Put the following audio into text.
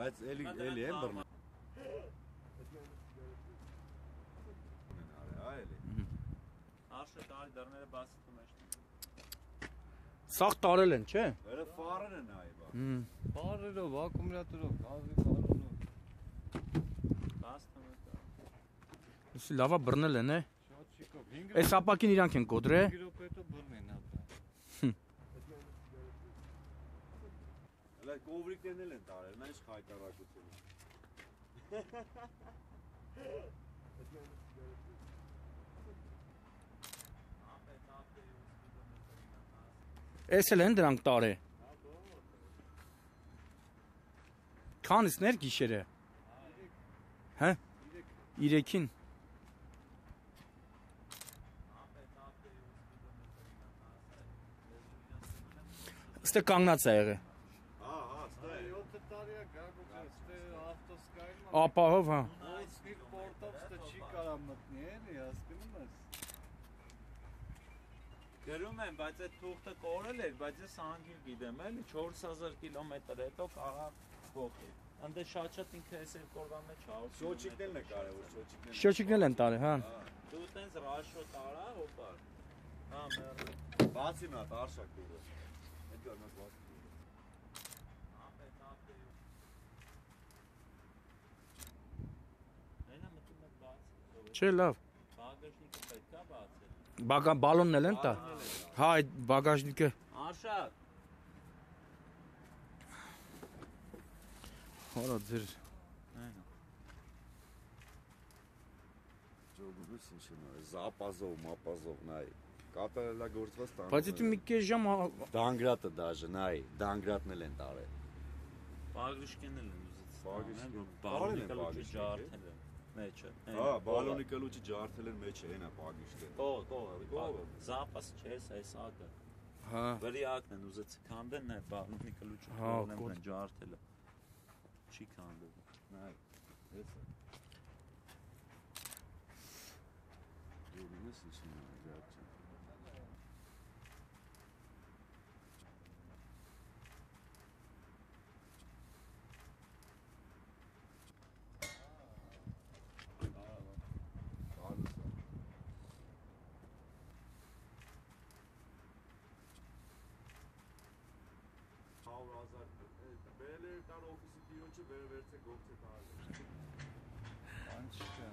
Բայց էլի են բռնա։ Աշը տարի դռները բաց թում ես։ Սաղ տարել են, չէ։ Վերը ֆարն են այ բա։ Ֆարերով, ակումուլյատորով, գազի ֆարերով։ Բաց թում ես։ Ուսի լավա բռնել են, է։ Շատ շիկով։ Այս ապակին իրանք են կոդրե։ 5 րոպե հետո բռնեն ապա։ Հələ կովրիկներն էլ են տարել, նա ինչ խայտարակություն։ Էս էլ են դրանք տարե։ Քանիսներ գիշերը։ Հա? 3-ին։ Ստե կանգնած է եղել։ Ահա, ստե 7 տարի է գագուց, ստե ավտոսկայում։ Ապահով, հա։ Ոստիկ պորտով ստե չի կարա մտնի, էլի, հասկանում ես։ Գրում են, բայց այդ թուղթը կորել էր, բայց ես անգիր գիտեմ, էլի 4000 կիլոմետր հետո կարա փոխի։ Անդե շատ ինքը այս երկրվա մեջ հաղորդում։ շոչիկներն է կարևոր, շոչիկներն։ Շոչիկնել են տարել, հա։ Դու տենց ռաշո տարա, հոպար։ Հա, մեռ։ Բացի նա տարշակ դուրը։ Այդ գարնա բաց։ Այնա մտում է բաց։ Չէ, լավ։ Բագաժնիկը պետք է բացել։ Բալոնն էլ են տա։ Հա, այդ բագաժնիկը։ Արշակ։ Հորա ձեր։ Այնա։ Ջոգուս ինչ նա, զապազով, մապազով նայ։ Կատարելագործված տան։ Բայց դու մի քիչ ժամ Դանգրատը դաժե, նայ, դանգրատն էլ են տարել։ Բագրիշկեն էլ են ուզեց։ Բալոնիկը լուչի ջարդել են մեջը։ Հա, բալոնիկը լուչի ջարդել են մեջը, այնա բագիշտը։ Կողը, զապաս չես այս ակը։ հա, Վրի ակն են ուզեց քանդեն, նայ բալոնիկը լուչի Հա, կողն են ջարդել։ Չի քանդել։ Նայ, էսը։ Ջոգուս ինչ նա, գաչա։ Բերել էր տան օֆիսի տիրոջը վերցե գողցե տարել։ Անչիկա։